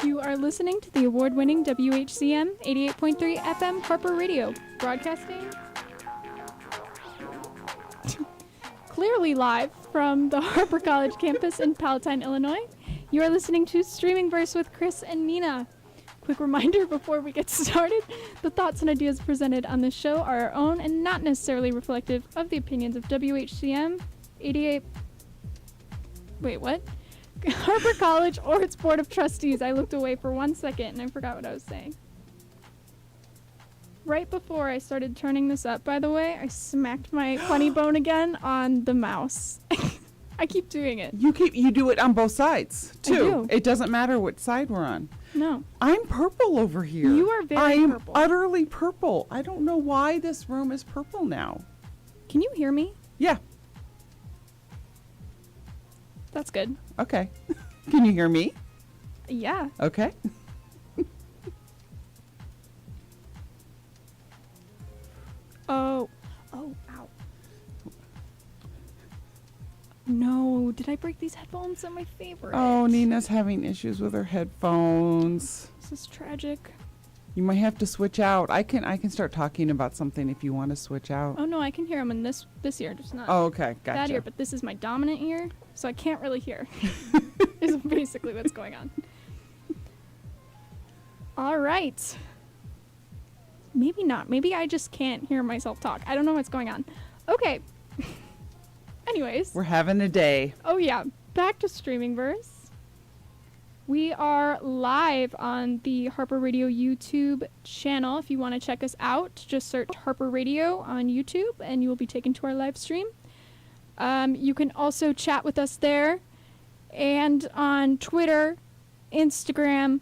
You are listening to the award-winning WHCM 88.3 FM Harper Radio, broadcasting clearly live from the Harper College campus in Palatine, Illinois. You are listening to Streaming Verse with Chris and Nina. Quick reminder before we get started, the thoughts and ideas presented on this show are our own and not necessarily reflective of the opinions of WHCM 88... Wait, what? Harper College or its Board of Trustees. I looked away for 1 second and I forgot what I was saying. Right before I started turning this up, by the way, I smacked my funny bone again on the mouse. I keep doing it. You do it on both sides, too. I do. It doesn't matter what side we're on. No. I'm purple over here. You are very purple. I am utterly purple. I don't know why this room is purple now. Can you hear me? Yeah. That's good. Okay. Can you hear me? Yeah. Okay. Oh, ow. No, did I break these headphones? They're my favorite. Oh, Nina's having issues with her headphones. This is tragic. You might have to switch out. I can start talking about something if you want to switch out. Oh, no, I can hear them in this ear, just not Oh, okay. Gotcha. that ear, but this is my dominant ear, so I can't really hear. Is basically what's going on. All right. Maybe not. Maybe I just can't hear myself talk. I don't know what's going on. Okay. Anyways. We're having a day. Oh, yeah. Back to Streaming Verse. We are live on the Harper Radio YouTube channel. If you want to check us out, just search Harper Radio on YouTube and you will be taken to our live stream. You can also chat with us there and on Twitter, Instagram,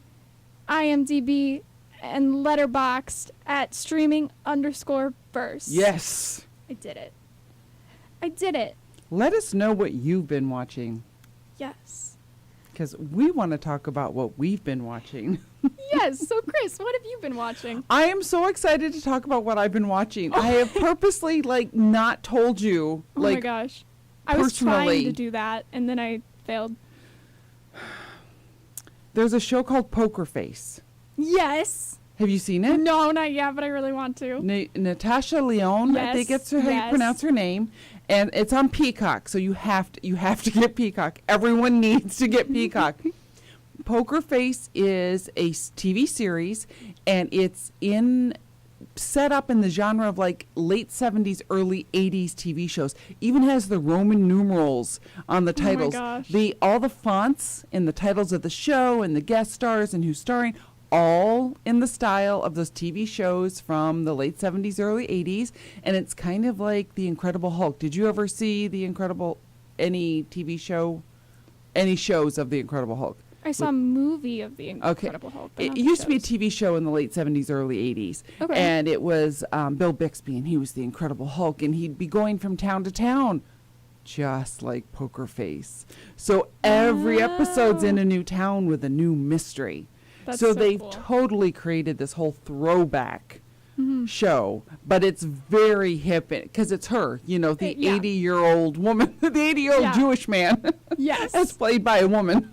IMDb, and Letterboxd at streaming_verse. Yes. I did it. Let us know what you've been watching. Yes. Because we want to talk about what we've been watching. Yes. So, Chris, what have you been watching? I am so excited to talk about what I've been watching. I have purposely, not told you, Oh my gosh. I was trying to do that, and then I failed. There's a show called Poker Face. Yes. Have you seen it? No, not yet, but I really want to. Natasha Lyonne, I think that's how you pronounce her name. And it's on Peacock, so you have to get Peacock. Everyone needs to get Peacock. Poker Face is a TV series, and it's set up in the genre of late 70s, early 80s TV shows. Even has the Roman numerals on the titles. Oh my gosh. All the fonts in the titles of the show and the guest stars and who's starring, all in the style of those TV shows from the late 70s, early 80s. And it's kind of like The Incredible Hulk. Did you ever see any TV show, any shows of The Incredible Hulk? I saw a movie of The Incredible Hulk. It used to be a TV show in the late 70s, early 80s. Okay. And it was Bill Bixby, and he was the Incredible Hulk. And he'd be going from town to town, just like Poker Face. So every episode's in a new town with a new mystery. That's so so they've cool. totally created this whole throwback Mm-hmm. show, but it's very hip because it's her, the Yeah. 80-year-old woman, the 80-year-old Yeah. Jewish man, Yes. as played by a woman.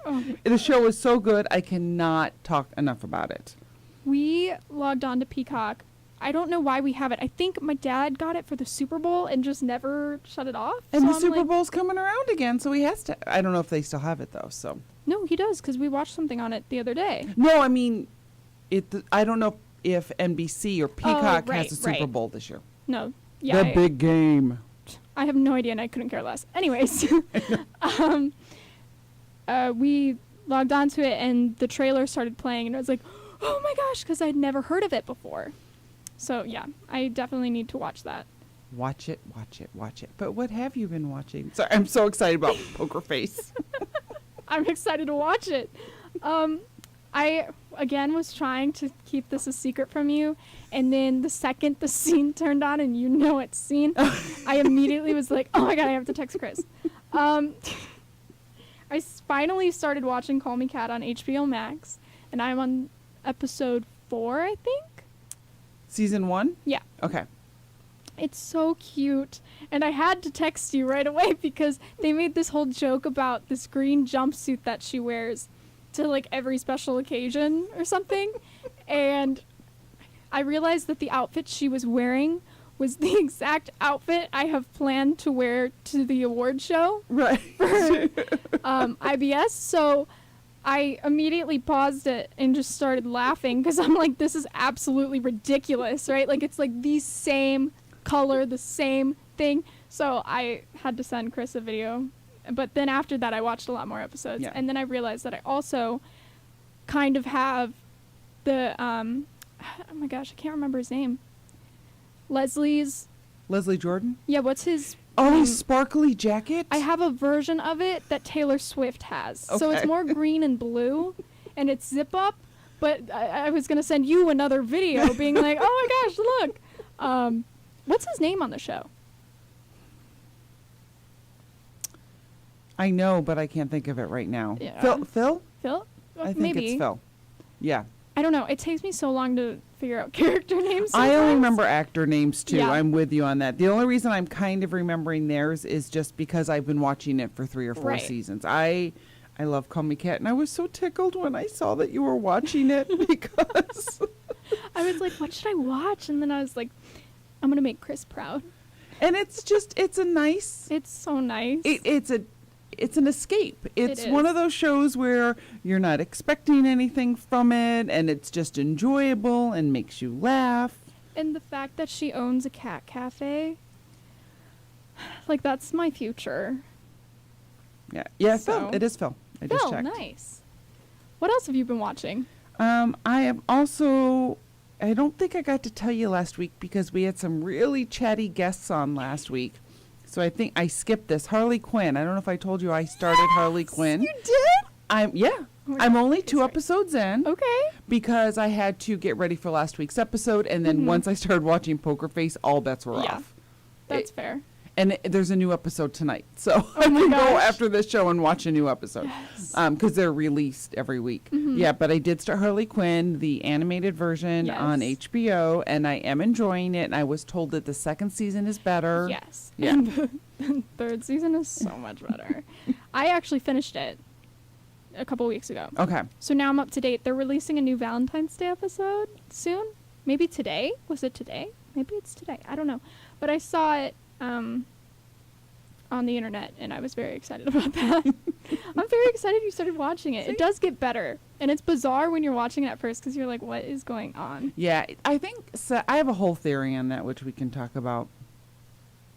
Oh. The show is so good, I cannot talk enough about it. We logged on to Peacock. I don't know why we have it. I think my dad got it for the Super Bowl and just never shut it off. And So the I'm Super like, Bowl's coming around again, so he has to. I don't know if they still have it though. So No, he does, because we watched something on it the other day. no, I mean, I don't know if NBC or Peacock right, has a Super right. Bowl this year. No. Yeah. The big game. I have no idea, and I couldn't care less. Anyways, we logged onto it, and the trailer started playing, and I was like, oh my gosh, because I'd never heard of it before. So, yeah, I definitely need to watch that. Watch it, watch it, watch it. But what have you been watching? Sorry, I'm so excited about Poker Face. I'm excited to watch it. I, again, was trying to keep this a secret from you, and then the second the scene turned on and you know it's scene, I immediately was like, oh my god, I have to text Chris. I finally started watching Call Me Kat on HBO Max, and I'm on episode 4, I think? Season 1? Yeah. Okay. It's so cute. And I had to text you right away because they made this whole joke about this green jumpsuit that she wears to like every special occasion or something. And I realized that the outfit she was wearing was the exact outfit I have planned to wear to the award show Right. for IBS. So I immediately paused it and just started laughing because I'm like, this is absolutely ridiculous, right? Like, it's like the same color, the same thing. So I had to send Chris a video. But then after that, I watched a lot more episodes. Yeah. And then I realized that I also kind of have the, oh my gosh, I can't remember his name. Leslie Jordan? Yeah, what's his... Oh, his sparkly jacket? I have a version of it that Taylor Swift has. So it's Okay. more green and blue, and it's zip up. But I was gonna send you another video, being like, "Oh my gosh, look!" What's his name on the show? I know, but I can't think of it right now. Yeah. Phil? Phil? I think Maybe. it's Phil. Yeah. I don't know. It takes me so long to figure out character names. I only sometimes. remember actor names too. Yeah. I'm with you on that. The only reason I'm kind of remembering theirs is just because I've been watching it for 3 or 4 Right. seasons. I love Call Me Kat, and I was so tickled when I saw that you were watching it because I was like, "What should I watch?" And then I was like, "I'm gonna make Chris proud." and it's a nice It's so nice. it's an escape. It's It one is. of those shows where you're not expecting anything from it, and it's just enjoyable and makes you laugh. And the fact that she owns a cat cafe, like, that's my future. Yeah, So- Phil. It is Phil. I just Phil, checked. nice. What else have you been watching? I am also. I don't think I got to tell you last week because we had some really chatty guests on last week. So I think I skipped this. Harley Quinn. I don't know if I told you I started Harley Quinn. You did? I'm Oh my I'm God. only Okay, 2 sorry. episodes in Okay. because I had to get ready for last week's episode, and then Mhm. once I started watching Poker Face, all bets were Yeah. off. That's fair. And there's a new episode tonight, so Oh I my can go gosh. after this show and watch a new episode. Yes. Because they're released every week. Mhm. Yeah, but I did start Harley Quinn, the animated version on Yes. HBO, and I am enjoying it. And I was told that the second season is better. Yes. Yeah. And the third season is so much better. I actually finished it a couple weeks ago. Okay. So now I'm up to date. They're releasing a new Valentine's Day episode soon. Maybe today. Was it today? Maybe it's today. I don't know. But I saw it on the internet, and I was very excited about that. I'm very excited you started watching it. See? It does get better. And it's bizarre when you're watching it at first because you're like, what is going on? Yeah, I think so. I have a whole theory on that, which we can talk about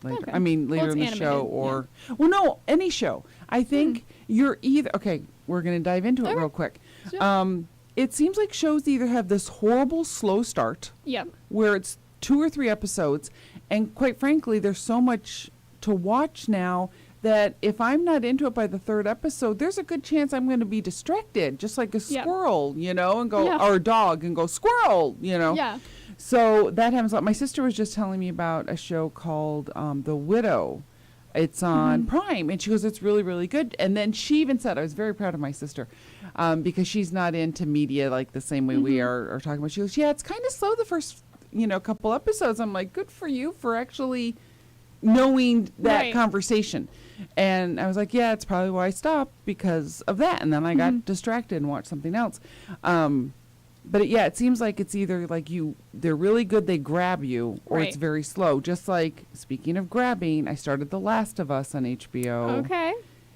later. Okay. I mean, later Well, in the it's show, animated, or well, no, any show. I think you're either okay. We're gonna dive into it Okay. real quick. Sure. It seems like shows either have this horrible slow start, Yep. where it's 2 or 3 episodes, and quite frankly, there's so much to watch now that if I'm not into it by the 3rd episode, there's a good chance I'm going to be distracted, just like a Yeah. squirrel, and go, Yeah. or a dog, and go, squirrel, Yeah. So that happens a lot. My sister was just telling me about a show called The Widow It's on Prime. And she goes, it's really, really good. And then she even said, I was very proud of my sister because she's not into media like the same way we are talking about. She goes, yeah, it's kind of slow the first, couple episodes. I'm like, good for you for actually knowing that conversation. And I was like, yeah, it's probably why I stopped because of that. And then I got distracted and watched something else. But it seems like it's either like they're really good, they grab you, or it's very slow. Just like, speaking of grabbing, I started The Last of Us on HBO. Okay.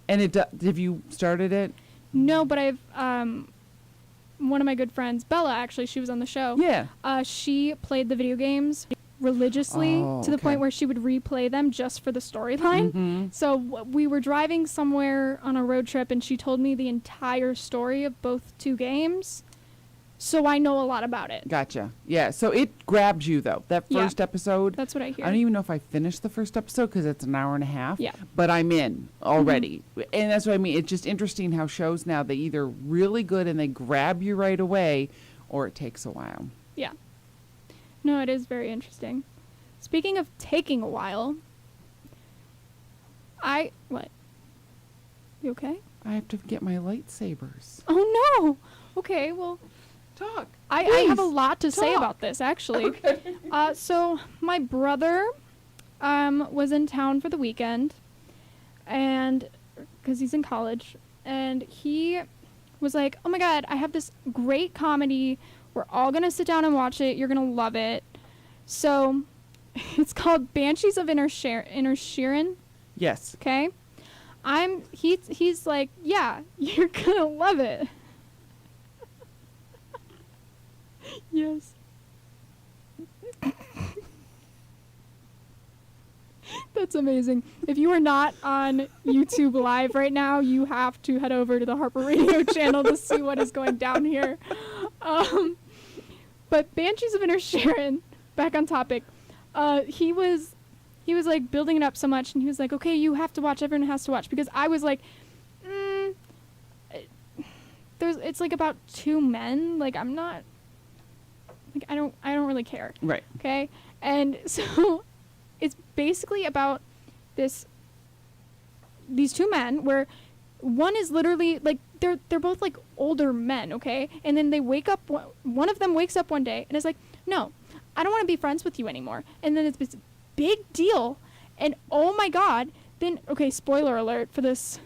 And have you started it? No, but I've, one of my good friends, Bella, actually, she was on the show. Yeah. She played the video games religiously to the point where she would replay them just for the storyline. So we were driving somewhere on a road trip, and she told me the entire story of both two games. So I know a lot about it. Gotcha. Yeah. So it grabs you, though. That first episode. That's what I hear. I don't even know if I finished the first episode because it's an hour and a half. Yeah. But I'm in already. And that's what I mean. It's just interesting how shows now, they either really good and they grab you right away, or it takes a while. Yeah. No, it is very interesting. Speaking of taking a while, what? You okay? I have to get my lightsabers. Oh, no. Okay, well... Talk. I have a lot to say about this, actually. Okay. So my brother was in town for the weekend, and because he's in college, and he was like, oh my God, I have this great comedy. We're all going to sit down and watch it. You're going to love it. So it's called Banshees of Inisherin. Yes. Okay. He's like, yeah, you're going to love it. Yes. That's amazing. If you are not on YouTube Live right now, you have to head over to the Harper Radio channel to see what is going down here. But Banshees of Inisherin, back on topic, he was like building it up so much, and he was like, okay, you have to watch, everyone has to watch, because I was like, it's like about two men, like I'm not, like I don't really care. Right. Okay? And so it's basically about these two men where one is literally like they're both like older men, okay? And then they wake up, one of them wakes up one day and is like, "No, I don't want to be friends with you anymore." And then it's this big deal, and oh my God, then okay, spoiler alert for this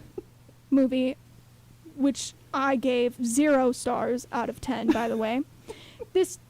movie, which I gave 0 stars out of 10, by the way. This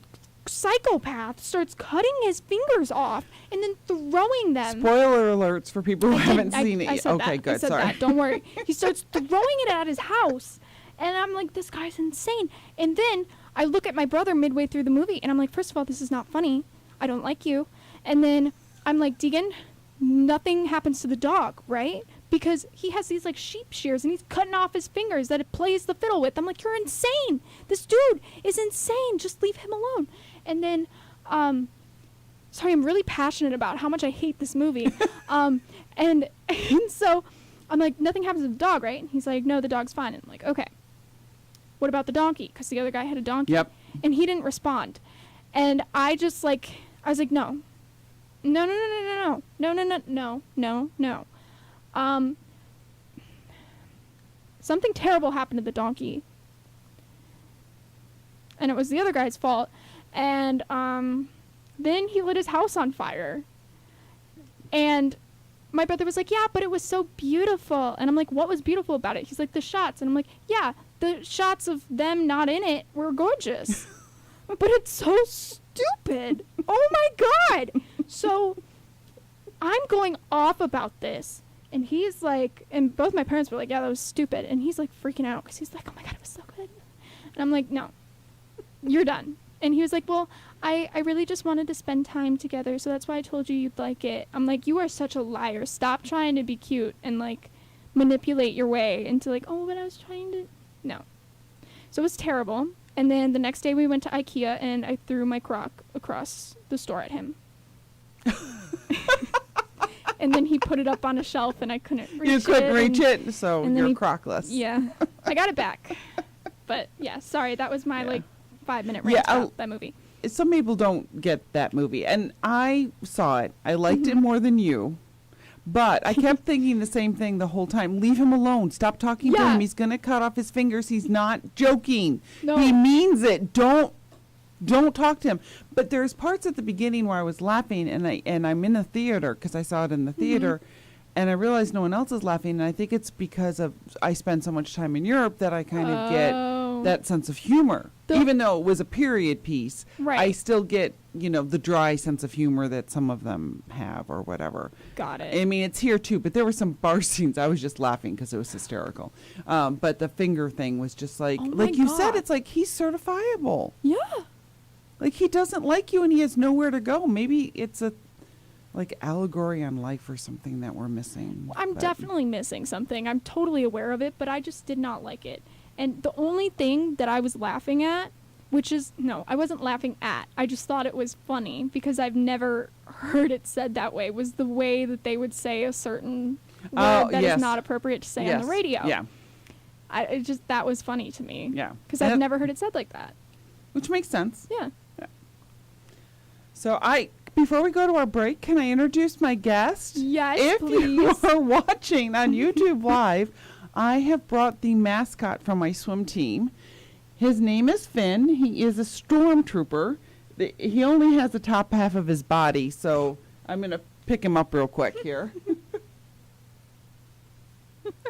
psychopath starts cutting his fingers off and then throwing them. Spoiler alerts for people who haven't seen it yet. Okay, that. good. I said Sorry. that. Don't worry. He starts throwing it at his house, and I'm like, this guy's insane. And then I look at my brother midway through the movie, and I'm like, first of all, this is not funny. I don't like you. And then I'm like, Deegan, nothing happens to the dog, right? Because he has these like sheep shears and he's cutting off his fingers that it plays the fiddle with. I'm like, you're insane. This dude is insane. Just leave him alone. And then, sorry, I'm really passionate about how much I hate this movie. And so I'm like, nothing happens to the dog, right? And he's like, no, the dog's fine. And I'm like, okay. What about the donkey? Because the other guy had a donkey. Yep. And he didn't respond. And I was like, no. No. Something terrible happened to the donkey. And it was the other guy's fault. And then he lit his house on fire. And my brother was like, yeah, but it was so beautiful. And I'm like, what was beautiful about it? He's like, the shots. And I'm like, yeah, the shots of them not in it were gorgeous. But it's so stupid. Oh my God. So I'm going off about this. And he's like, and both my parents were like, yeah, that was stupid. And he's like freaking out because he's like, oh my God, it was so good. And I'm like, no, you're done. And he was like, well, I really just wanted to spend time together, so that's why I told you you'd like it. I'm like, you are such a liar. Stop trying to be cute and like manipulate your way into like, oh, but I was trying to. No. So it was terrible. And then the next day we went to IKEA and I threw my crock across the store at him. And then he put it up on a shelf and I couldn't reach it. You couldn't reach it, so and you're crockless. Yeah. I got it back. But yeah, sorry, that was my like 5-minute rant about that movie. Some people don't get that movie, and I saw it. I liked it more than you, But I kept thinking the same thing the whole time. Leave him alone. Stop talking to him. He's going to cut off his fingers. He's not joking. No. He means it. Don't talk to him. But there's parts at the beginning where I was laughing, and I'm in the theater because I saw it in the theater, and I realized no one else is laughing, and I think it's because I spend so much time in Europe that I kind of get that sense of humor. Even though it was a period piece, I still get, the dry sense of humor that some of them have or whatever. Got it. I mean, it's here too, but there were some bar scenes. I was just laughing because it was hysterical. But the finger thing was just like you said, it's like he's certifiable. Yeah. Like he doesn't like you and he has nowhere to go. Maybe it's a allegory on life or something that we're missing. I'm definitely missing something. I'm totally aware of it, but I just did not like it. And the only thing that I was laughing at, I wasn't laughing at. I just thought it was funny because I've never heard it said that way, was the way that they would say a certain word that is not appropriate to say on the radio. Yeah. That was funny to me. Yeah. Because I've never heard it said like that. Which makes sense. Yeah. So before we go to our break, can I introduce my guest? Yes, please. If you are watching on YouTube Live, I have brought the mascot from my swim team. His name is Finn. He is a stormtrooper. He only has the top half of his body, so I'm going to pick him up real quick here.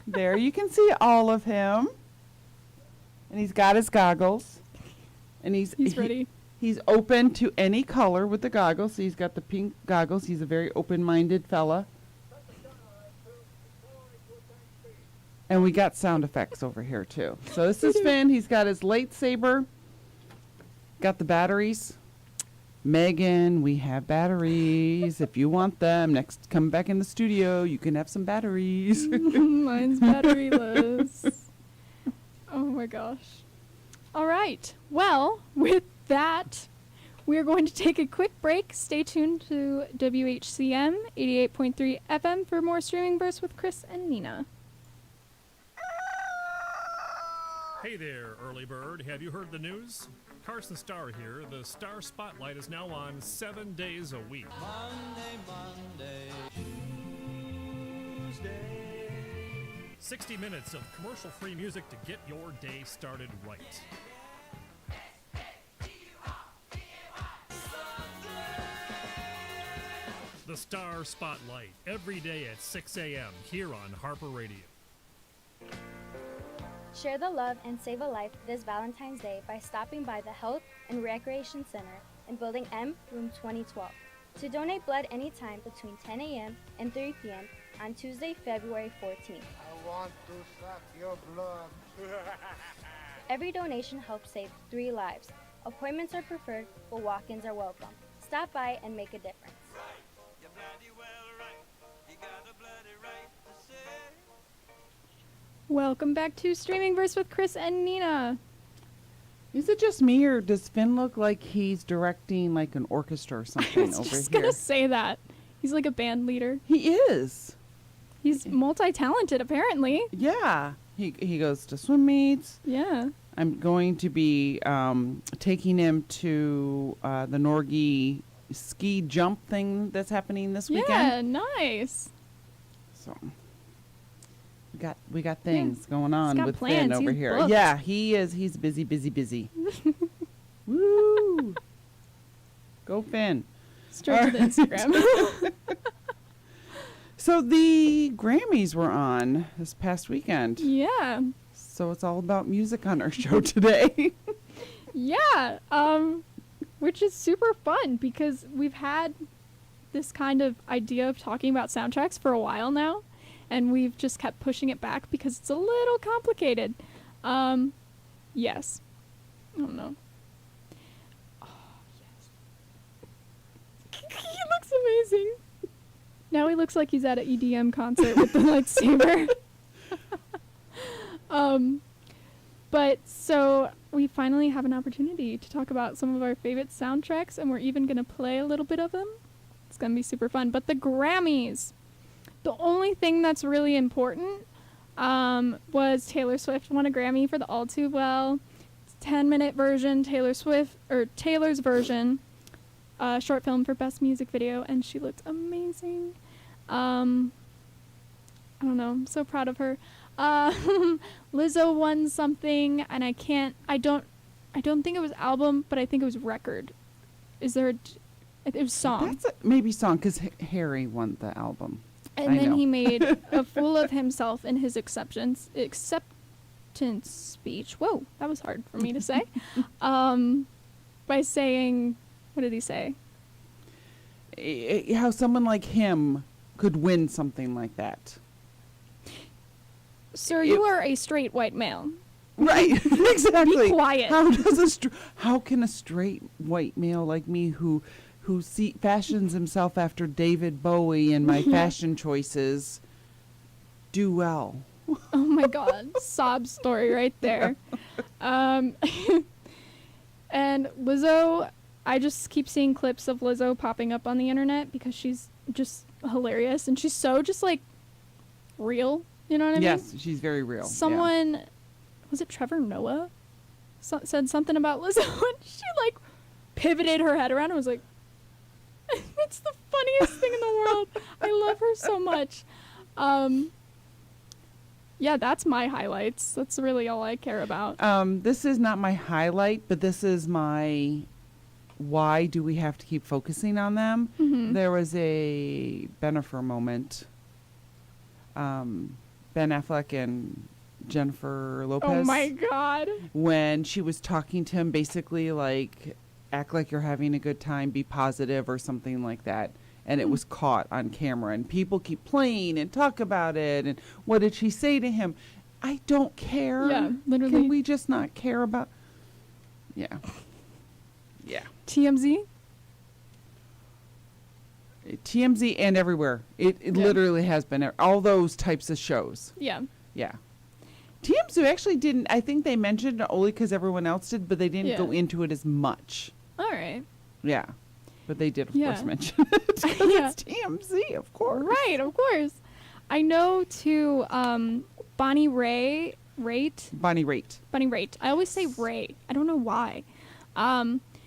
There, you can see all of him. And he's got his goggles. And he's ready. He's open to any color with the goggles. So he's got the pink goggles. He's a very open-minded fella. And we got sound effects over here, too. So this is Finn. He's got his lightsaber. Got the batteries. Megan, we have batteries. If you want them, come back in the studio. You can have some batteries. Mine's batteryless. Oh, my gosh. All right. Well, with that, we're going to take a quick break. Stay tuned to WHCM 88.3 FM for more Streaming Bursts with Chris and Nina. Hey there, early bird. Have you heard the news? Carson Starr here. The Star Spotlight is now on 7 days a week. Monday, Tuesday. 60 minutes of commercial-free music to get your day started right. The Star Spotlight, every day at 6 a.m. here on Harper Radio. Share the love and save a life this Valentine's Day by stopping by the Health and Recreation Center in Building M, Room 2012. To donate blood anytime between 10 a.m. and 3 p.m. on Tuesday, February 14th. I want to suck your blood. Every donation helps save 3 lives. Appointments are preferred, but walk-ins are welcome. Stop by and make a difference. Welcome back to Streaming Verse with Chris and Nina. Is it just me, or does Finn look like he's directing like an orchestra or something over here? I was just going to say that. He's like a band leader. He is. He's multi-talented, apparently. Yeah. He goes to swim meets. Yeah. I'm going to be taking him to the Norgie ski jump thing that's happening this weekend. Yeah, nice. So we got things going on with plans. Finn over He's here. booked. Yeah, he is. He's busy. Woo! Go Finn. Straight to the Instagram. So the Grammys were on this past weekend. Yeah. So it's all about music on our show today. Yeah. Which is super fun because we've had this kind of idea of talking about soundtracks for a while now, and we've just kept pushing it back because it's a little complicated. Yes. I don't know. Oh, yes. He looks amazing. Now he looks like he's at an EDM concert with the lightsaber. But so we finally have an opportunity to talk about some of our favorite soundtracks, and we're even going to play a little bit of them. It's going to be super fun. But the Grammys, the only thing that's really important was Taylor Swift won a Grammy for the All Too Well. It's a 10-minute version, Taylor's version, short film for Best Music Video, and she looked amazing. I don't know. I'm so proud of her. Lizzo won something, and I don't think it was album, but I think it was record. It was song. That's maybe song, because Harry won the album. And then he made a fool of himself in his acceptance speech. Whoa, that was hard for me to say. By saying, what did he say? How someone like him could win something like that. Sir, you are a straight white male. Right, exactly. Be quiet. How can a straight white male like me who fashions himself after David Bowie and my fashion choices do well? Oh my God, sob story right there. And Lizzo, I just keep seeing clips of Lizzo popping up on the internet because she's just hilarious and she's so just like real. You know what I mean? Yes, she's very real. Someone, was it Trevor Noah? Said something about Lizzo and she like pivoted her head around and was like, it's the funniest thing in the world. I love her so much. Yeah, that's my highlights. That's really all I care about. This is not my highlight, but this is my why do we have to keep focusing on them? Mm-hmm. There was a Bennifer moment. Ben Affleck and Jennifer Lopez. Oh my God. When she was talking to him, basically like, act like you're having a good time, be positive or something like that. And it was caught on camera and people keep playing and talk about it. And what did she say to him? I don't care. Yeah, literally. Can we just not care about? Yeah. Yeah. TMZ? TMZ and everywhere. It literally has been all those types of shows. Yeah. Yeah. TMZ actually didn't, I think they mentioned it only because everyone else did, but they didn't go into it as much. All right. Yeah. But they did, of course, mention it. Because it's TMZ, of course. Right, of course. I know, too, Bonnie Raitt. Bonnie Raitt. I always say Ray. I don't know why.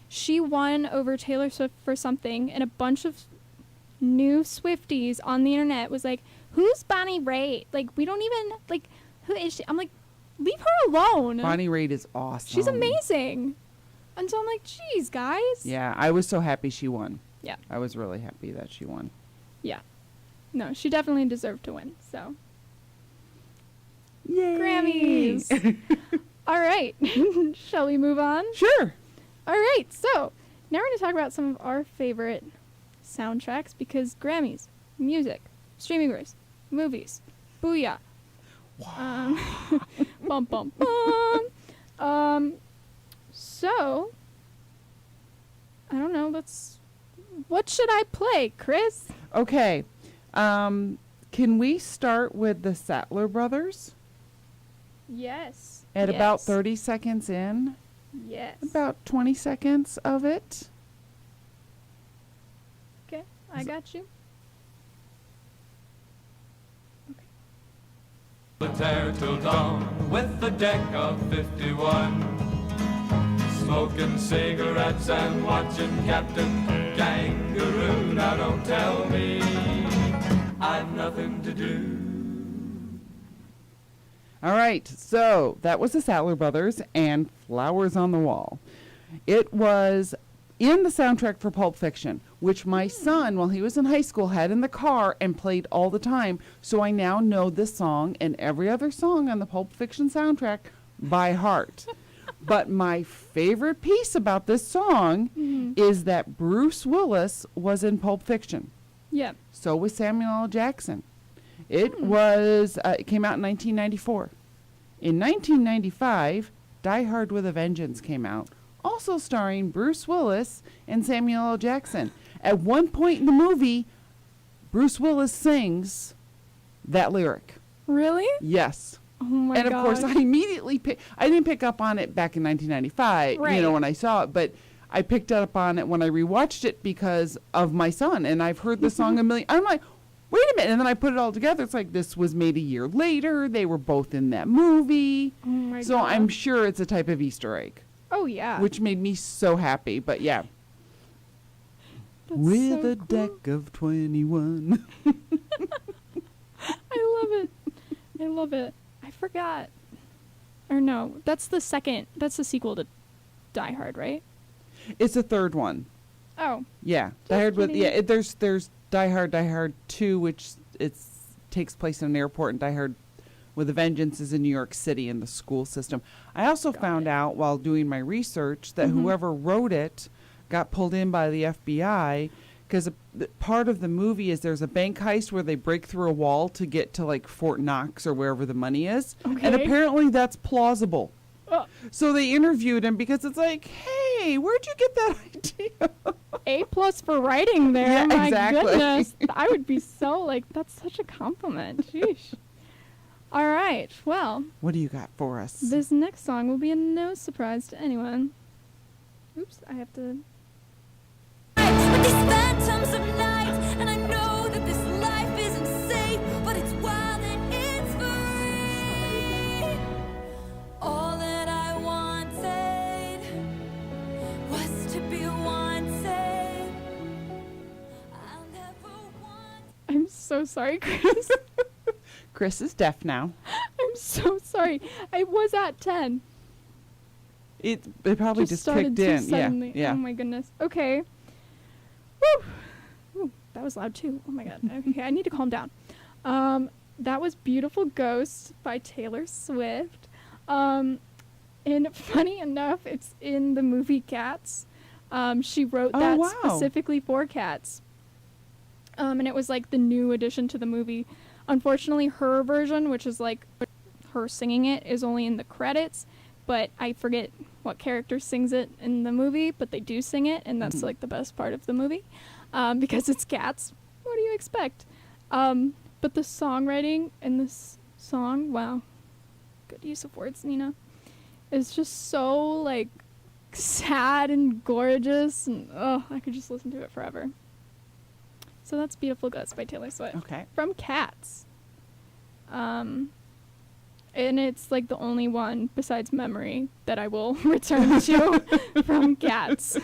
She won over Taylor Swift for something, and a bunch of new Swifties on the internet was like, who's Bonnie Raitt? Like, we don't even, like, who is she? I'm like, leave her alone. Bonnie Raitt is awesome. She's amazing. And so I'm like, geez, guys. Yeah, I was so happy she won. Yeah. I was really happy that she won. Yeah. No, she definitely deserved to win, so. Yay! Grammys. All right. Shall we move on? Sure. All right. So now we're going to talk about some of our favorite soundtracks because Grammys, music, streaming wars, movies, booyah. Bum, bum, bum. So, I don't know. What should I play, Chris? Okay. Can we start with the Sattler Brothers? Yes. At about 30 seconds in? Yes. About 20 seconds of it? Okay, I got you. Solitaire till dawn with the deck of 51. Smoking cigarettes and watching Captain Kangaroo. Now don't tell me I've nothing to do. All right, so that was the Sattler Brothers and Flowers on the Wall. It was in the soundtrack for Pulp Fiction, which my son, while he was in high school, had in the car and played all the time. So I now know this song and every other song on the Pulp Fiction soundtrack by heart. But my favorite piece about this song is that Bruce Willis was in Pulp Fiction. Yeah. So was Samuel L. Jackson. It was, it came out in 1994. In 1995, Die Hard with a Vengeance came out, also starring Bruce Willis and Samuel L. Jackson. At one point in the movie, Bruce Willis sings that lyric. Really? Yes. Oh my God. And of course, I immediately I didn't pick up on it back in 1995, right. When I saw it, but I picked up on it when I rewatched it because of my son, and I've heard the song a million. I'm like, wait a minute, and then I put it all together. It's like this was made a year later. They were both in that movie. Oh my God. So I'm sure it's a type of Easter egg. Oh yeah. Which made me so happy, but yeah. That's With so a cool. deck of 21. I love it. I love it. I forgot. Or no, that's the sequel to Die Hard, right? It's the third one. Oh. Yeah. Die Hard with, there's Die Hard 2, which takes place in an airport, and Die Hard with a Vengeance is in New York City in the school system. I also found out while doing my research that whoever wrote it got pulled in by the FBI because part of the movie is there's a bank heist where they break through a wall to get to like Fort Knox or wherever the money is. Okay. And apparently that's plausible. So they interviewed him because it's like, hey, where'd you get that idea? A+ for writing there. Yeah, My exactly. goodness. I would be so like, that's such a compliment. Sheesh. All right. Well. What do you got for us? This next song will be a no surprise to anyone. Oops, I have to. With these phantoms of night, and I know that this life isn't safe, but it's wild and it's free. All that I wanted was to be wanted. I'll never want. I'm so sorry, Chris. Chris is deaf now. I'm so sorry. I was at 10. It probably just started kicked in. too suddenly. Yeah. Oh my goodness. Okay. Woo. Ooh, that was loud too. Oh my god. Okay, I need to calm down. That was Beautiful Ghost by Taylor Swift. And funny enough, it's in the movie Cats. She wrote that specifically for Cats. And it was like the new addition to the movie. Unfortunately, her version, which is like her singing it, is only in the credits. But I forget what character sings it in the movie, but they do sing it, and that's like the best part of the movie, because it's Cats. What do you expect? But the songwriting in this song, wow, good use of words, Nina, is just so like sad and gorgeous, and I could just listen to it forever. So that's Beautiful Ghost by Taylor Swift. Okay. From Cats. And it's like the only one besides Memory that I will return to from Cats.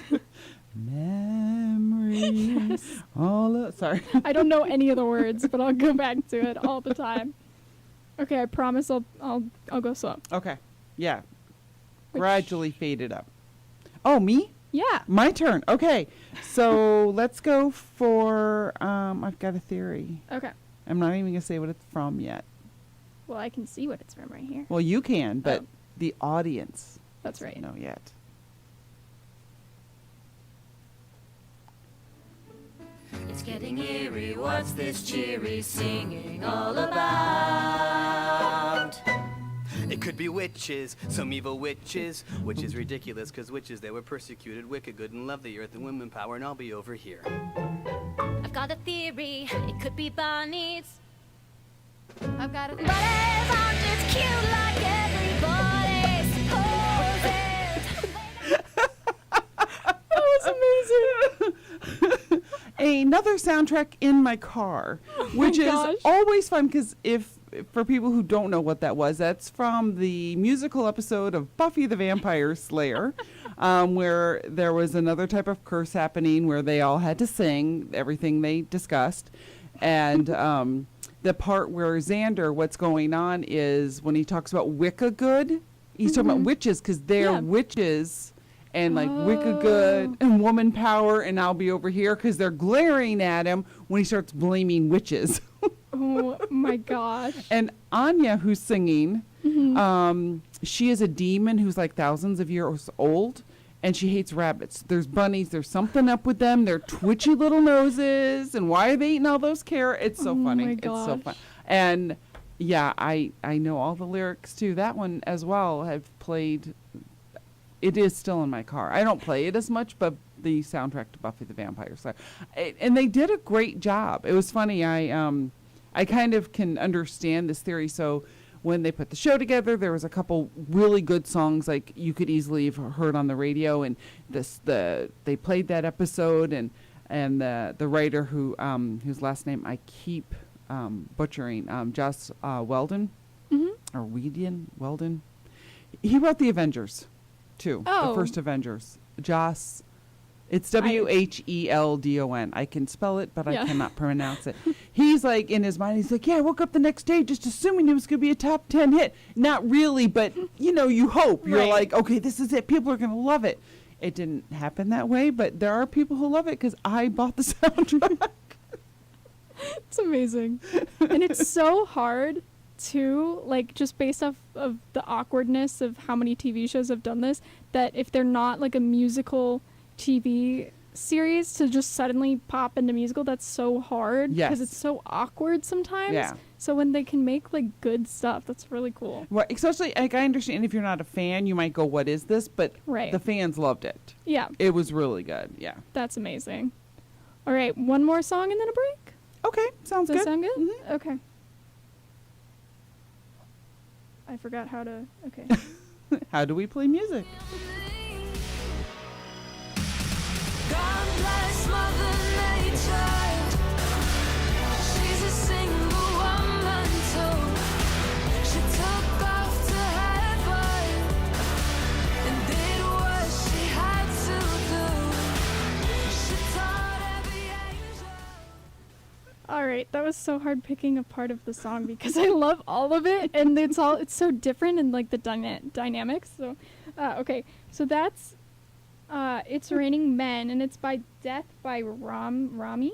Memories. Yes. Sorry. I don't know any of the words, but I'll go back to it all the time. Okay, I promise I'll go slow. Okay. Yeah. Gradually fade it up. Oh, me? Yeah. My turn. Okay. So let's go for I've got a theory. Okay. I'm not even going to say what it's from yet. Well, I can see what it's from right here. Well, you can, but the audience That's right. doesn't know yet. It's getting eerie, what's this cheery singing all about? It could be witches, some evil witches, which is ridiculous, because witches, they were persecuted, wicked, good, and love the earth and women power, and I'll be over here. I've got a theory, it could be bunnies. I've got a theory. Bunnies aren't just cute like everybody supposes. That was amazing. Another soundtrack in my car, which is always fun because for people who don't know what that was, that's from the musical episode of Buffy the Vampire Slayer, where there was another type of curse happening where they all had to sing everything they discussed. And the part where Xander, what's going on is when he talks about Wicca good, he's talking about witches because they're witches. And like wicked good and woman power, and I'll be over here because they're glaring at him when he starts blaming witches. Oh my gosh. And Anya, who's singing, she is a demon who's like thousands of years old, and she hates rabbits. There's bunnies. There's something up with them. They're twitchy little noses, and why are they eating all those carrots? It's so funny. My It's gosh. so fun. And yeah, I know all the lyrics to that one as well. I've played. It is still in my car. I don't play it as much, but the soundtrack to Buffy the Vampire Slayer, and they did a great job. It was funny. I kind of can understand this theory. So when they put the show together, there was a couple really good songs like you could easily have heard on the radio, and they played that episode, and the writer whose last name I keep butchering, Joss Weldon or Weldon. He wrote the Avengers. Too. The first Avengers. Joss It's Wheldon. I can spell it, but Yeah. I cannot pronounce it. He's like, in his mind, he's like, yeah, I woke up the next day just assuming it was going to be a top 10 hit. Not really, but, you hope. You're Right. like, okay, this is it. People are going to love it. It didn't happen that way, but there are people who love it because I bought the soundtrack. It's amazing. And it's so hard, too, like, just based off of the awkwardness of how many TV shows have done this, that if they're not, like, a musical TV series to just suddenly pop into musical, that's so hard. Yes. Because it's so awkward sometimes. Yeah. So when they can make, like, good stuff, that's really cool. Well, especially, like, I understand if you're not a fan, you might go, what is this? But Right. the fans loved it. Yeah, It was really good. Yeah. that's amazing. All right, one more song and then a break? Okay. Sounds Does that good. sound good? Mhm. Okay. I forgot how to... Okay. How do we play music? God bless Mother Nature. She's a single woman too. She took off to heaven and did what she had to do. She taught every angel. All right, that was so hard picking a part of the song because I love all of it, and it's so different in like the dynamics. So, okay, so that's "It's Raining Men," and it's by "Death" by Rami.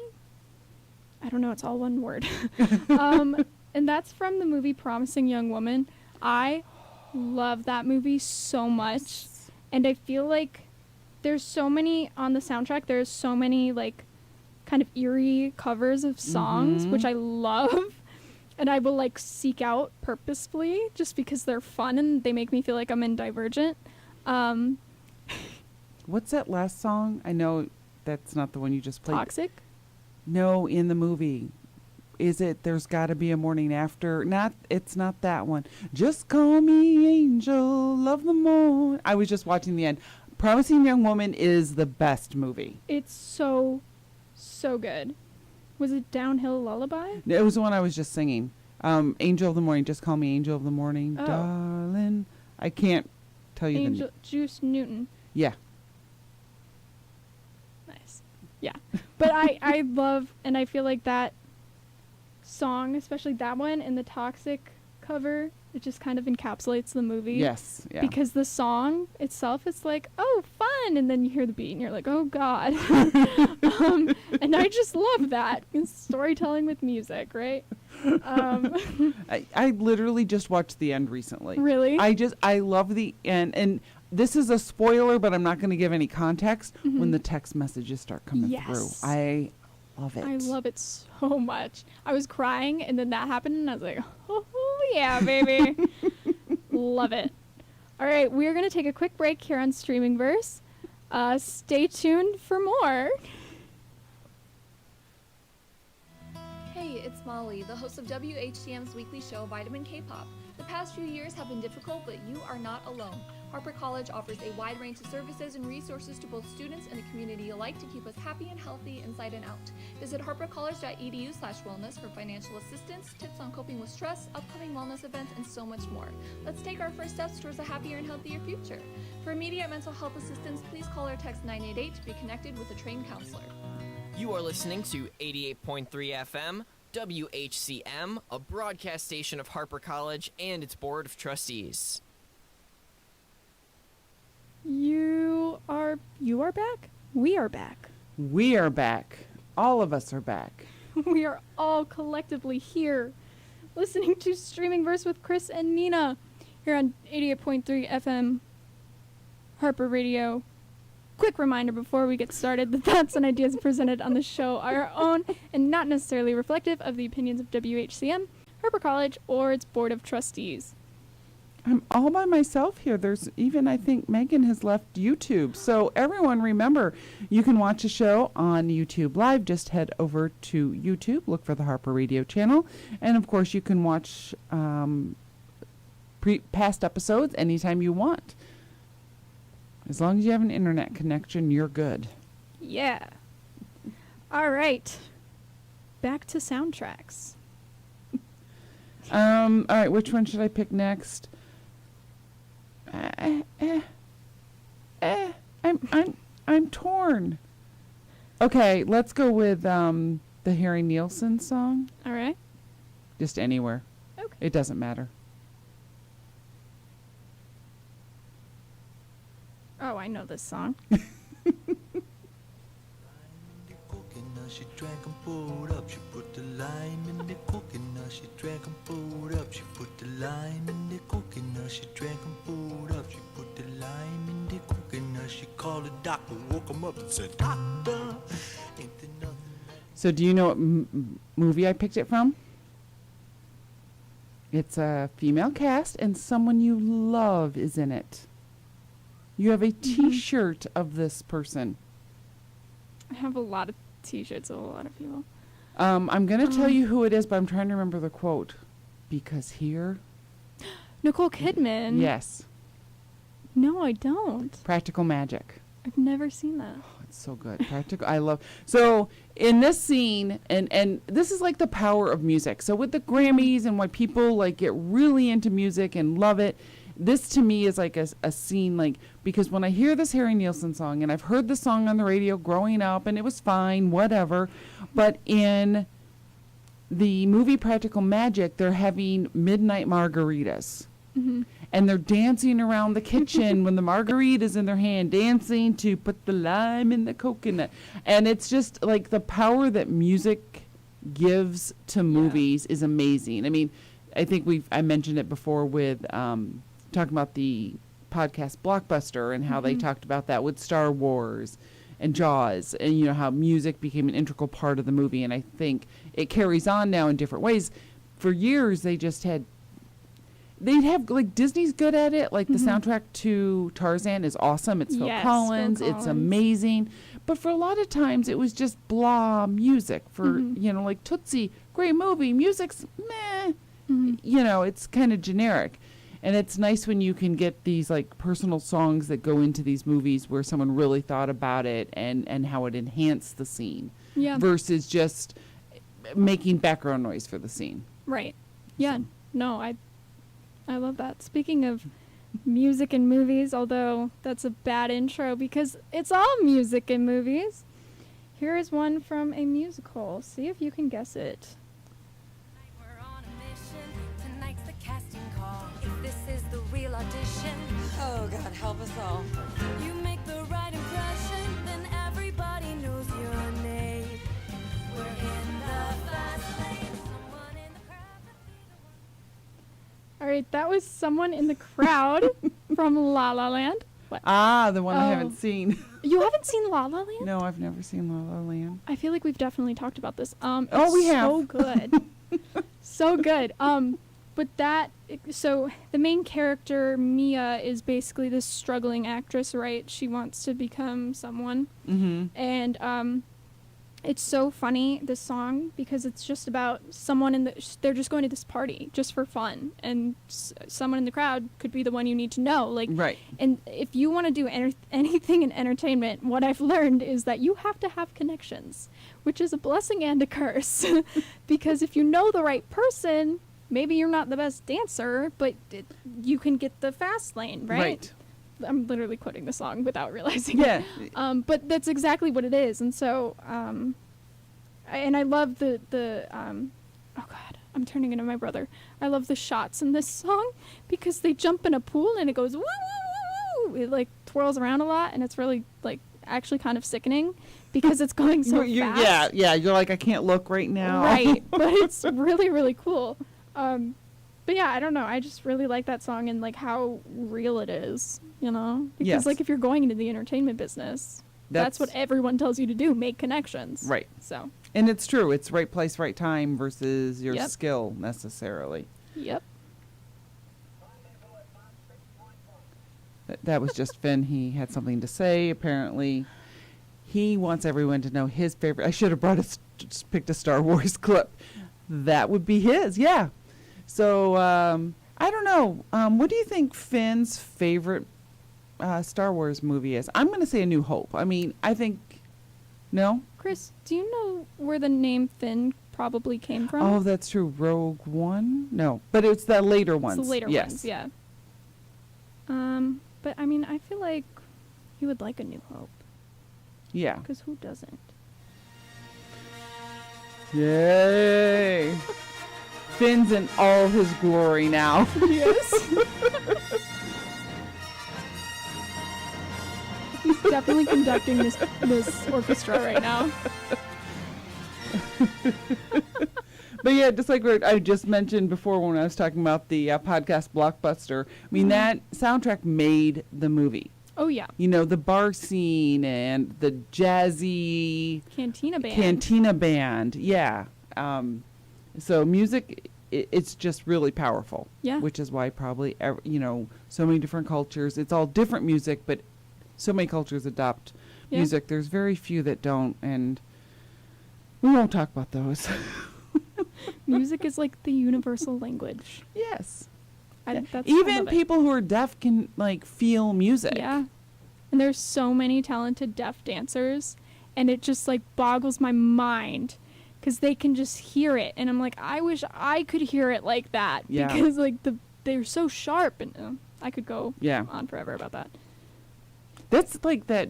I don't know. It's all one word. And that's from the movie "Promising Young Woman." I love that movie so much, and I feel like there's so many on the soundtrack. There's so many like kind of eerie covers of songs, which I love, and I will like seek out purposefully just because they're fun and they make me feel like I'm in Divergent. What's that last song? I know that's not the one you just played. Toxic. No, in the movie. Is it There's Gotta Be a Morning After? It's not that one. Just Call Me Angel, Love the Morning. I was just watching the end. Promising Young Woman is the best movie. It's so good. Was it Downhill Lullaby? It was the one I was just singing. Angel of the Morning. Just Call Me Angel of the Morning, Oh. darling. I can't tell you the Angel name. Juice Newton. Yeah. Nice. Yeah. But I love, and I feel like that song, especially that one and the Toxic cover, it just kind of encapsulates the movie. Yes. Yeah. Because the song itself is like, oh, fun, and then you hear the beat and you're like, oh God. And I just love that. It's storytelling with music, right? I literally just watched the end recently. Really? I love the end, and this is a spoiler, but I'm not going to give any context when the text messages start coming through. Yes. I love it. I love it so much. I was crying, and then that happened, and I was like, oh yeah, baby. Love it. All right, we're going to take a quick break here on Streaming Verse. Stay tuned for more. Hey, it's Molly, the host of WHCM's weekly show Vitamin K-Pop. The past few years have been difficult, but you are not alone. Harper College offers a wide range of services and resources to both students and the community alike to keep us happy and healthy inside and out. Visit harpercollege.edu/wellness for financial assistance, tips on coping with stress, upcoming wellness events, and so much more. Let's take our first steps towards a happier and healthier future. For immediate mental health assistance, please call or text 988 to be connected with a trained counselor. You are listening to 88.3 FM, WHCM, a broadcast station of Harper College and its Board of Trustees. You are back? We are back. We are back. All of us are back. We are all collectively here listening to Streaming Verse with Chris and Nina here on 88.3 FM Harper Radio. Quick reminder before we get started, the thoughts and ideas presented on the show are our own and not necessarily reflective of the opinions of WHCM, Harper College, or its Board of Trustees. I'm all by myself here. There's even, I think, Megan has left YouTube. So everyone remember, you can watch the show on YouTube Live. Just head over to YouTube, look for the Harper Radio channel. And, of course, you can watch past episodes anytime you want. As long as you have an internet connection, you're good. Yeah. All right. Back to soundtracks. All right, which one should I pick next? I'm torn. Okay, let's go with the Harry Nilsson song. All right. Just anywhere. Okay. It doesn't matter. Oh, I know this song. She drank and poured up, she put the lime in the coconut. She drank and poured up, she put the lime in the coconut. She drank and poured up, she put the lime in the coconut. She called the doctor, woke him up and said, Doctor, ain't there nothing. So do you know what movie I picked it from? It's a female cast and someone you love is in it. You have a T-shirt of this person. I have a lot of T-shirts of a lot of people. I'm going to tell you who it is, but I'm trying to remember the quote. Because here... Nicole Kidman. Yes. No, I don't. Practical Magic. I've never seen that. Oh, it's so good. Practical. I love... So, in this scene, and this is like the power of music. So, with the Grammys and why people, like, get really into music and love it, this to me is like a scene, like, because when I hear this Harry Nilsson song, and I've heard the song on the radio growing up, and it was fine, whatever, but in the movie Practical Magic, they're having midnight margaritas. Mm-hmm. And they're dancing around the kitchen when the margarita's in their hand, dancing to put the lime in the coconut. And it's just like the power that music gives to movies is amazing. I mean, I think I mentioned it before with talking about the podcast Blockbuster and how they talked about that with Star Wars and Jaws, and you know how music became an integral part of the movie. And I think it carries on now in different ways. For years they'd have, like, Disney's good at it, like the soundtrack to Tarzan is awesome. It's Phil Collins, it's amazing. But for a lot of times it was just blah music for you know, like Tootsie, great movie, music's meh. You know, it's kind of generic. And it's nice when you can get these, like, personal songs that go into these movies where someone really thought about it and how it enhanced the scene versus just making background noise for the scene. Right. Yeah. No, I love that. Speaking of music and movies, although that's a bad intro because it's all music and movies, here is one from a musical. See if you can guess it. We're on a mission. Tonight's the casting call. If this is the real audition, oh God, help us all. You make the right impression, then everybody knows your name. We're in the fast lane. Someone in the crowd could be the one. All right, that was Someone in the Crowd from La La Land. What? Ah, the one I haven't seen. You haven't seen La La Land? No, I've never seen La La Land. I feel like we've definitely talked about this. We have. So good. So good. But so the main character, Mia, is basically this struggling actress, right? She wants to become someone. And it's so funny, this song, because it's just about someone they're just going to this party just for fun. And someone in the crowd could be the one you need to know. Like, right. And if you want to do anything in entertainment, what I've learned is that you have to have connections, which is a blessing and a curse. Because if you know the right person, maybe you're not the best dancer, but you can get the fast lane, right? I'm literally quoting the song without realizing it. But that's exactly what it is. And so, and I love the oh God, I'm turning into my brother. I love the shots in this song because they jump in a pool and it goes woo, woo, woo. It like twirls around a lot and it's really like actually kind of sickening because it's going so fast. Yeah. You're like, I can't look right now. Right. But it's really, really cool. But yeah, I don't know. I just really like that song and like how real it is, you know? Because like if you're going into the entertainment business, that's what everyone tells you to do, make connections. Right. So. And it's true. It's right place, right time versus your skill necessarily. Yep. That was just Finn. He had something to say. Apparently, he wants everyone to know his favorite. I should have just picked a Star Wars clip. That would be his. Yeah. So, I don't know. What do you think Finn's favorite Star Wars movie is? I'm going to say A New Hope. I mean, I think... No? Chris, do you know where the name Finn probably came from? Oh, that's true. Rogue One? No. But it's the later ones. It's the later ones, yeah. But, I mean, I feel like you would like A New Hope. Yeah. Because who doesn't? Yay! Finn's in all his glory now. Yes. He's definitely conducting this orchestra right now. But yeah, just like I just mentioned before when I was talking about the podcast Blockbuster, I mean, that soundtrack made the movie. Oh, yeah. You know, the bar scene and the jazzy Cantina band. Yeah. So music, it's just really powerful. Yeah. Which is why probably, so many different cultures. It's all different music, but so many cultures adopt music. There's very few that don't, and we won't talk about those. Music is like the universal language. Yes. Even people who are deaf can feel music. Yeah. And there's so many talented deaf dancers, and it just boggles my mind because they can just hear it, and I'm like, I wish I could hear it like that because they're so sharp, and I could go on forever about that. That's like that.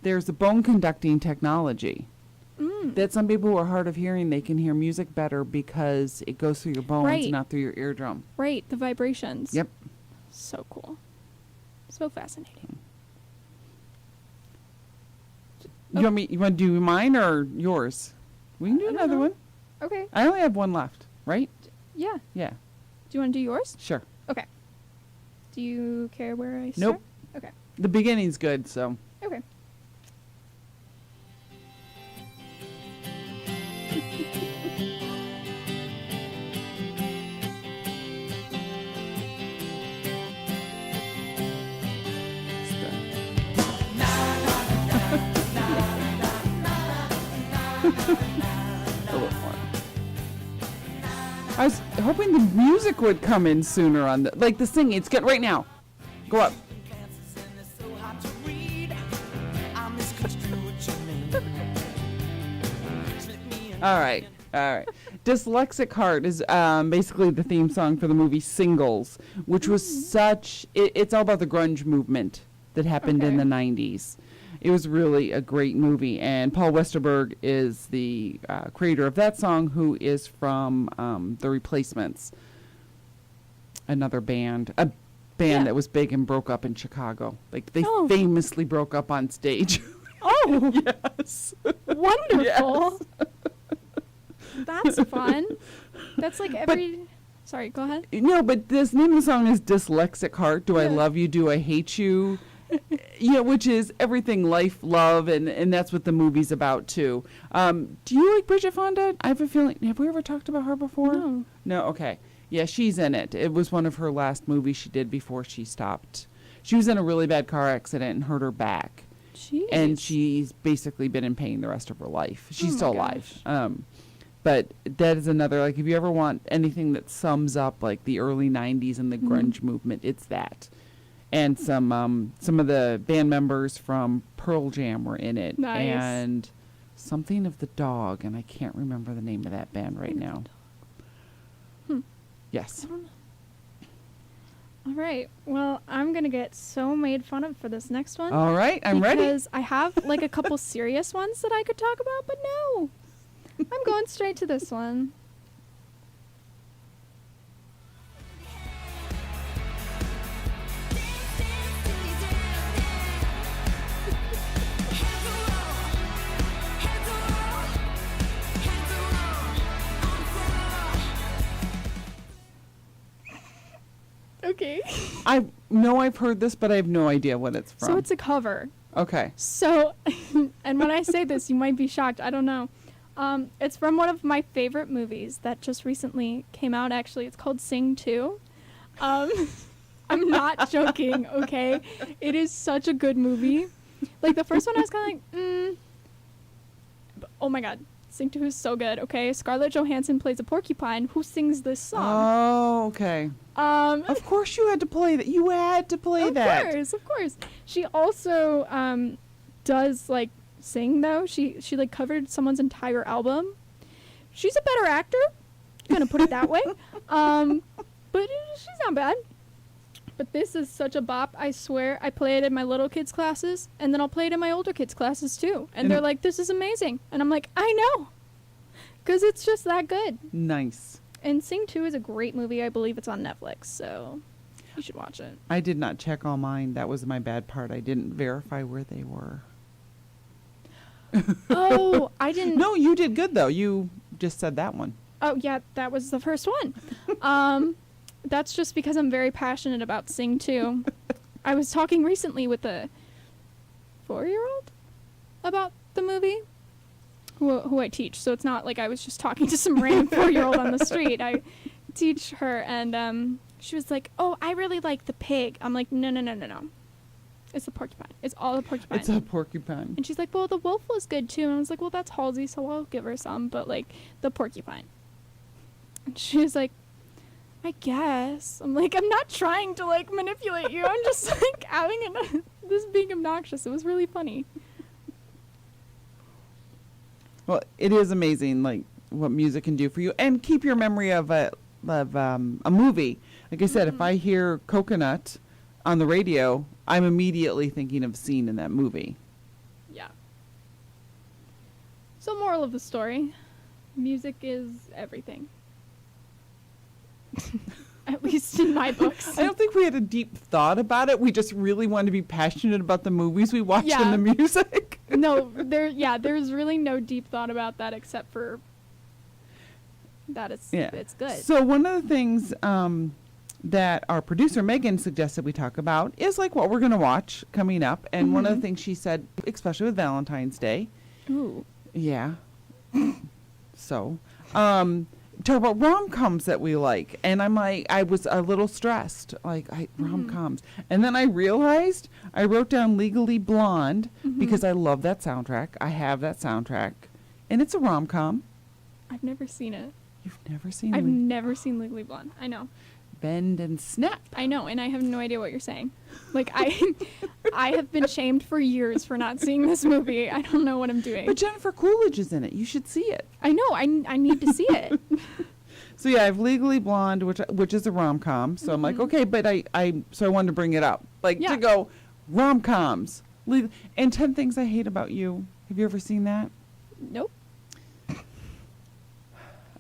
There's a bone conducting technology. That some people who are hard of hearing, they can hear music better because it goes through your bones, not through your eardrum. Right, the vibrations. Yep. So cool. So fascinating. You want to do mine or yours? We can do another one. Okay. I only have one left, right? Yeah. Yeah. Do you want to do yours? Sure. Okay. Do you care where I start? Nope. Okay. The beginning's good, so. Okay. I was hoping the music would come in sooner on the singing. It's good right now. Go up. All right. Dyslexic Heart is basically the theme song for the movie Singles, which was it's all about the grunge movement that happened in the 90s. It was really a great movie, and Paul Westerberg is the creator of that song, who is from The Replacements, another band, that was big and broke up in Chicago. They famously broke up on stage. Oh, yes, wonderful. Yes. That's fun. That's Sorry, go ahead. No, but this name of the song is Dyslexic Heart. Do I love you? Do I hate you? Which is everything, life, love, and that's what the movie's about too. Do you like Bridget Fonda? I have a feeling. Have we ever talked about her before? No. No. Okay. Yeah, she's in it. It was one of her last movies she did before she stopped. She was in a really bad car accident and hurt her back. Jeez. And she's basically been in pain the rest of her life. She's still alive. But that is another, if you ever want anything that sums up the early 90s and the grunge movement, it's that. And some of the band members from Pearl Jam were in it. Nice. And something of the Dog, and I can't remember the name of that band right now. Yes. All right. Well, I'm going to get so made fun of for this next one. All right. I'm ready. Because I have a couple serious ones that I could talk about, but no. I'm going straight to this one. Okay. I know I've heard this, but I have no idea what it's from. So it's a cover. Okay. So, and when I say this, you might be shocked. I don't know. It's from one of my favorite movies that just recently came out, actually. It's called Sing 2. I'm not joking, okay? It is such a good movie. The first one I was kind of oh my god. Sing 2 is so good, okay? Scarlett Johansson plays a porcupine who sings this song. Oh, okay. Of course you had to play that. You had to play that. Of course. She also does sing though. She covered someone's entire album. She's a better actor. I'm gonna put it that way. But she's not bad. but this is such a bop. I swear, I play it in my little kids' classes, and then I'll play it in my older kids' classes too. And they're like, this is amazing. And I'm like, I know. Because it's just that good. Nice. And Sing 2 is a great movie. I believe it's on Netflix, so you should watch it. I did not check all mine. That was my bad part. I didn't verify where they were. Oh, I didn't. No, you did good, though. You just said that one. Oh, yeah, that was the first one. That's just because I'm very passionate about Sing 2. I was talking recently with a 4-year-old about the movie who I teach. So it's not like I was just talking to some random 4-year-old on the street. I teach her, and she was like, oh, I really like the pig. I'm like, no. It's the porcupine. It's all the porcupine. It's a porcupine. And she's like, well, the wolf was good too. And I was like, well, that's Halsey, so I'll give her some. But, like, the porcupine. And she was like, I guess. I'm like, I'm not trying to, like, manipulate you. I'm just, like, this being obnoxious. It was really funny. Well, it is amazing, like, what music can do for you. And keep your memory of a movie. Like I said, if I hear Coconut on the radio, I'm immediately thinking of a scene in that movie. Yeah. So, moral of the story, music is everything. At least in my books. I don't think we had a deep thought about it. We just really wanted to be passionate about the movies we watched and the music. No, there's really no deep thought about that except for that it's good. So one of the things that our producer Megan suggested we talk about is like what we're going to watch coming up. And one of the things she said, especially with Valentine's Day. Ooh. Yeah. So, talk about rom-coms that we like. And I'm like, I was a little stressed, like rom-coms. And then I realized I wrote down Legally Blonde because I love that soundtrack. I have that soundtrack. And it's a rom-com. I've never seen it. You've never seen it? I've never seen Legally Blonde. I know. Bend and Snap. I know, and I have no idea what you're saying. Like, I have been shamed for years for not seeing this movie. I don't know what I'm doing. But Jennifer Coolidge is in it. You should see it. I know. I need to see it. So yeah, I have Legally Blonde, which is a rom-com. So I'm like, okay, but I wanted to bring it up, like to go rom-coms. And 10 Things I Hate About You. Have you ever seen that? Nope.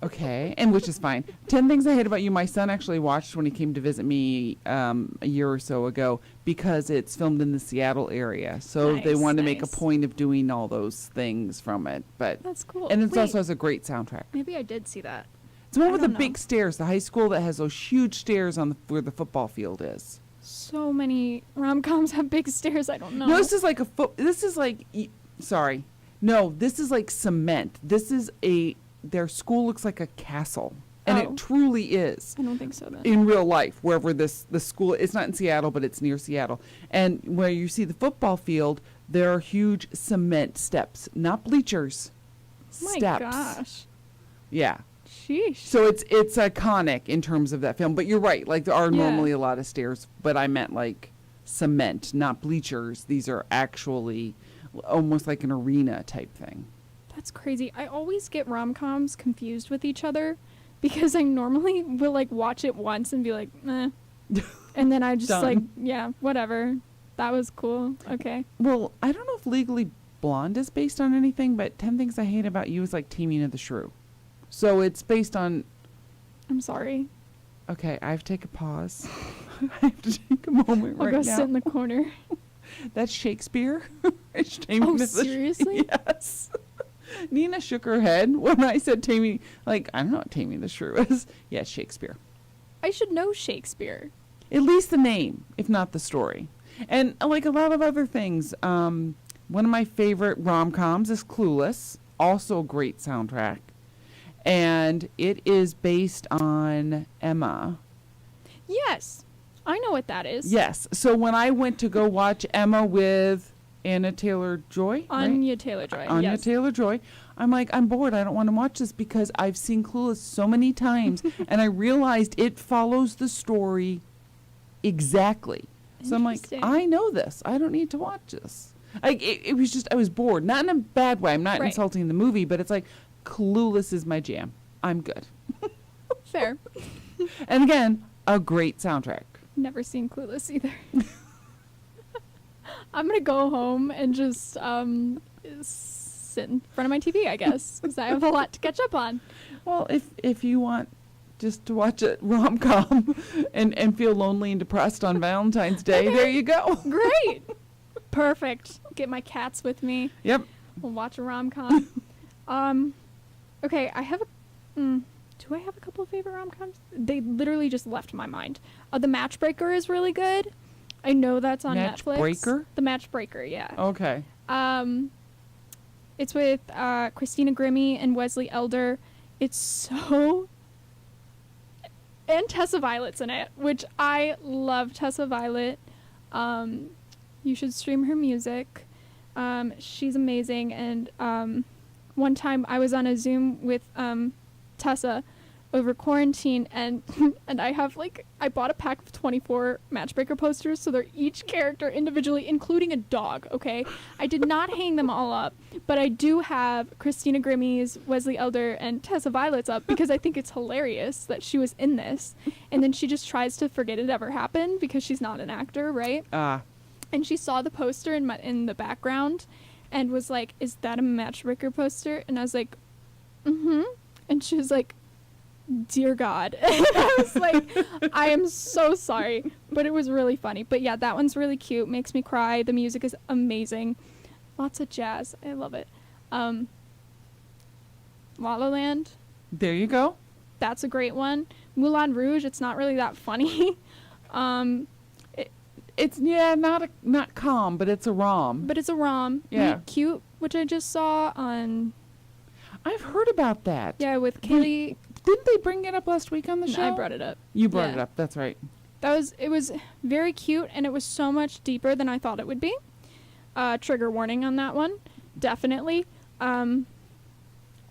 Okay, and which is fine. 10 Things I Hate About You, my son actually watched when he came to visit me a year or so ago because it's filmed in the Seattle area. So they wanted to make a point of doing all those things from it. But that's cool. And it also has a great soundtrack. Maybe I did see that. It's the one with the big stairs, the high school that has those huge stairs on where the football field is. So many rom-coms have big stairs, I don't know. No, this is like No, this is like cement. This is their school looks like a castle. And it truly is. I don't think so then. In real life, wherever the school, it's not in Seattle, but it's near Seattle. And where you see the football field, there are huge cement steps, not bleachers. My steps. Gosh. Yeah. Sheesh. So it's iconic in terms of that film. But you're right, like there are normally a lot of stairs, but I meant like cement, not bleachers. These are actually almost like an arena type thing. That's crazy. I always get rom-coms confused with each other because I normally will like watch it once and be like, eh. And then I just like, yeah, whatever. That was cool. Okay. Well, I don't know if Legally Blonde is based on anything, but 10 Things I Hate About You is like Taming of the Shrew. So it's based on... I'm sorry. Okay, I have to take a pause. I have to take a moment I'll right go now. sit in the corner. That's Shakespeare. Oh, seriously? Yes. Nina shook her head when I said Taming, like, I don't know what Taming the Shrew is. Yeah, Shakespeare. I should know Shakespeare. At least the name, if not the story. And like a lot of other things, one of my favorite rom-coms is Clueless, also a great soundtrack. And it is based on Emma. Yes. I know what that is. Yes. So when I went to go watch Emma with Anya Taylor-Joy. Anya Taylor-Joy. Anya Taylor-Joy. I'm like, I'm bored. I don't want to watch this because I've seen Clueless so many times. And I realized it follows the story exactly. So I'm like, I know this. I don't need to watch this. It was just, I was bored. Not in a bad way. I'm not insulting the movie, but it's like, Clueless is my jam. I'm good. Fair. And again, a great soundtrack. Never seen Clueless either. I'm gonna go home and just sit in front of my TV, I guess, because I have a lot to catch up on. Well, if you want just to watch a rom-com and feel lonely and depressed on Valentine's Day, there you go. Great. Perfect. Get my cats with me. Yep. We'll watch a rom-com. Okay, I have do I have a couple of favorite rom-coms? They literally just left my mind. The Matchbreaker is really good. I know that's on Netflix. Matchbreaker? The Matchbreaker, yeah. Okay. It's with Christina Grimmie and Wesley Elder. It's so... And Tessa Violet's in it, which I love Tessa Violet. You should stream her music. She's amazing. And one time I was on a Zoom with Tessa over quarantine, and and I bought a pack of 24 Matchbreaker posters, so they're each character individually, including a dog, okay? I did not hang them all up, but I do have Christina Grimmie's, Wesley Elder, and Tessa Violet's up because I think it's hilarious that she was in this, and then she just tries to forget it ever happened because she's not an actor, right? And she saw the poster in the background and was like, "Is that a Matchbreaker poster?" And I was like, "Mm-hmm." And she was like, "Dear God." And I was like, I am so sorry. But it was really funny. But yeah, that one's really cute. Makes me cry. The music is amazing. Lots of jazz. I love it. La La Land. There you go. That's a great one. Moulin Rouge. It's not really that funny. It's not calm, but it's a rom. But it's a rom. Yeah. Cute, which I just saw on... I've heard about that. Yeah, with Kaylee... Didn't they bring it up last week on the show? I brought it up. You brought it up. That's right. It was very cute, and it was so much deeper than I thought it would be. Trigger warning on that one. Definitely. And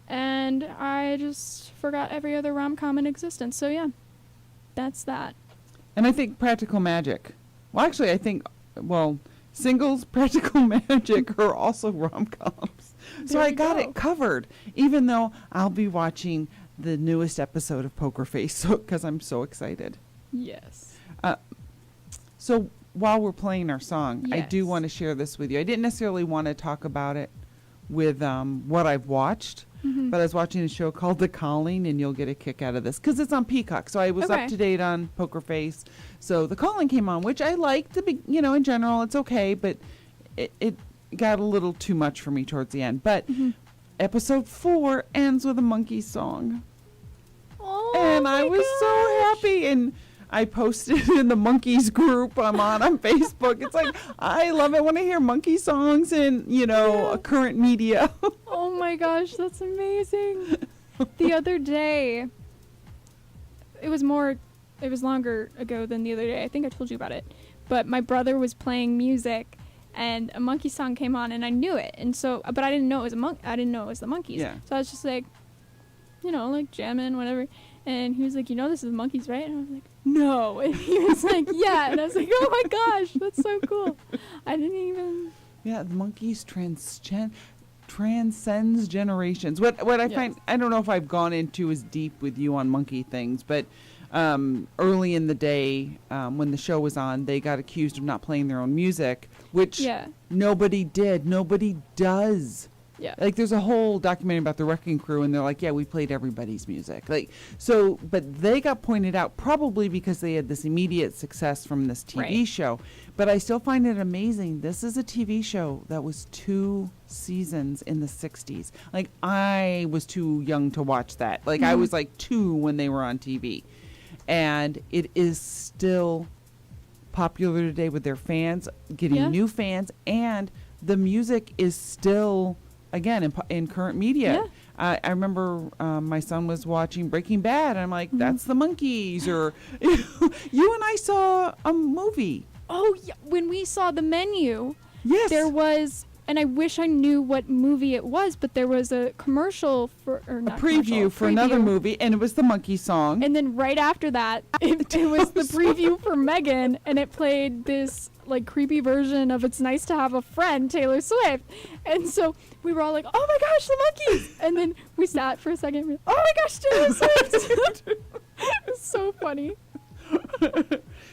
I just forgot every other rom-com in existence. So yeah, that's that. And I think Practical Magic. Well, actually, I think, Singles, Practical Magic are also rom-coms. So I got it covered, even though I'll be watching the newest episode of Poker Face because I'm so excited. Yes. So while we're playing our song, I do Yes. want to share this with you. I didn't necessarily want to talk about it with what I've watched, but I was watching a show called The Calling, and you'll get a kick out of this because it's on Peacock. So I was up to date on Poker Face. So The Calling came on, which I liked. In general, it's okay, but it got a little too much for me towards the end. But episode 4 ends with a monkey song. Oh, and I was so happy. And I posted in the monkeys group I'm on Facebook. It's like, I love it when I hear monkey songs in, current media. Oh my gosh, that's amazing. The other day, it was longer ago than the other day. I think I told you about it. But my brother was playing music, and a monkey song came on, and I knew it. And so, but I didn't know it was I didn't know it was the Monkees. Yeah. So I was just like, jamming, whatever. And he was like, this is the Monkees, right? And I was like, no. And he was like, yeah. And I was like, oh my gosh, that's so cool. I didn't even. Yeah, the Monkees transcends generations. What I find, I don't know if I've gone into as deep with you on monkey things, but early in the day, when the show was on, they got accused of not playing their own music, which nobody did. Nobody does. Yeah. Like, there's a whole documentary about the Wrecking Crew, and they're like, yeah, we played everybody's music. But they got pointed out probably because they had this immediate success from this TV show. But I still find it amazing. This is a TV show that was 2 seasons in the 60s. Like, I was too young to watch that. Like, I was like 2 when they were on TV. And it is still popular today with their fans, getting new fans, and the music is still... Again, in current media. I remember my son was watching Breaking Bad, and I'm like, that's the Monkees. Or you and I saw a movie. Oh, yeah. When we saw the menu, yes, there was, and I wish I knew what movie it was, but there was a commercial preview for another movie, and it was the Monkey song. And then right after that, it was the preview for Megan, and it played this creepy version of "It's Nice to Have a Friend," Taylor Swift. And so we were all like, oh my gosh, the Monkees. And then we sat for a second, oh my gosh, Taylor Swift. It was so funny.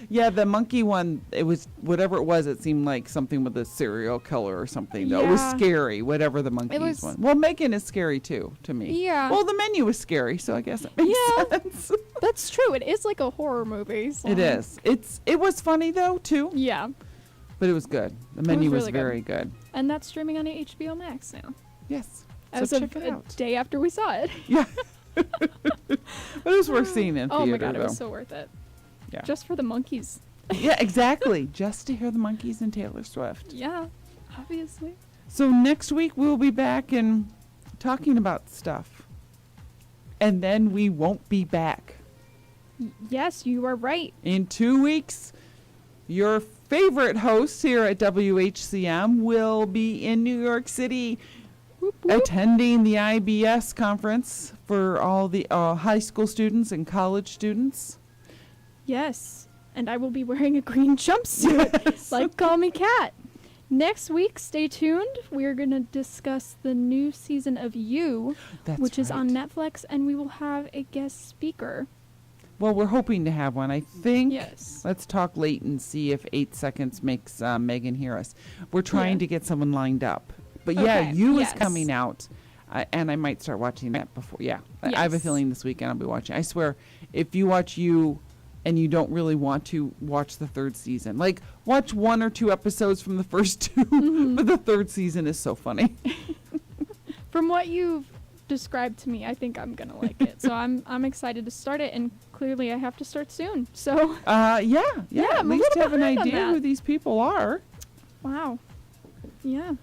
Yeah, the monkey one, it was whatever it was. It seemed like something with a serial killer or something. Though. It was scary, whatever the monkeys one. Well, Megan is scary too to me. Yeah. Well, the menu was scary, so I guess it makes sense. That's true. It is like a horror movie. So. It is. It was funny though too. Yeah. But it was good. The menu was really very good. And that's streaming on HBO Max now. Yes. As so of check it a out. day after we saw it. Yeah. But it was worth seeing in theater. Oh my god, though. it was so worth it. Yeah. Just for the monkeys. Yeah, exactly. Just to hear the monkeys and Taylor Swift. Yeah, obviously. So next week we'll be back and talking about stuff. And then we won't be back. Yes, you are right. In 2 weeks, your favorite host here at WHCM will be in New York City attending the IBS conference for all the high school students and college students. Yes, and I will be wearing a green jumpsuit, Yes. like Call Me Cat. Next week, stay tuned. We're going to discuss the new season of You, which is on Netflix, and we will have a guest speaker. Well, we're hoping to have one, I think. Yes. Let's talk late and see if 8 seconds makes Megan hear us. We're trying to get someone lined up. But yeah, Okay, You yes. is coming out, and I might start watching that before. Yeah, I have a Yes. feeling this weekend I'll be watching. I swear, if you watch You and you don't really want to watch the third season, like watch 1 or 2 episodes from the first 2, but the third season is so funny. From what you've described to me, I think I'm going to like it. So I'm excited to start it, and clearly I have to start soon. So Yeah, at I'm a least little have an behind on idea that. who these people are. Wow. Yeah.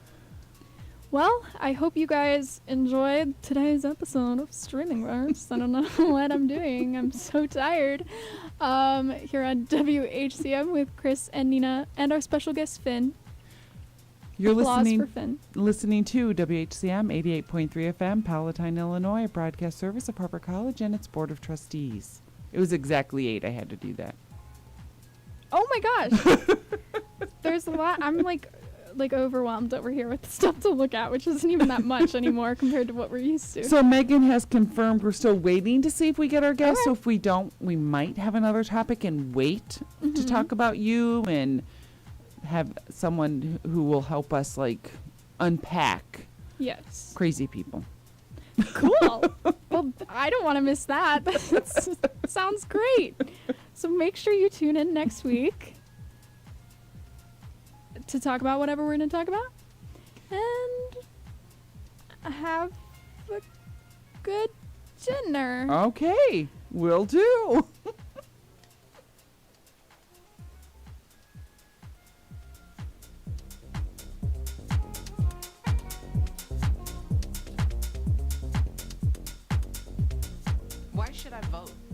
Well, I hope you guys enjoyed today's episode of Streaming Verse. I don't know what I'm doing. I'm so tired. Here on WHCM with Chris and Nina and our special guest Finn. You're Applause for Finn. listening to WHCM 88.3 FM, Palatine, Illinois, a broadcast service of Harper College and its Board of Trustees. It was exactly 8. I had to do that. Oh my gosh. There's a lot. I'm like overwhelmed over here with the stuff to look at, which isn't even that much anymore compared to what we're used to. So Megan has confirmed we're still waiting to see if we get our guests. So if we don't, we might have another topic and wait to talk about You and have someone who will help us like unpack Yes. crazy people. Cool. Well, I don't want to miss that. That sounds great. So make sure you tune in next week to talk about whatever we're going to talk about. And have a good dinner. Okay, will do. Why should I vote?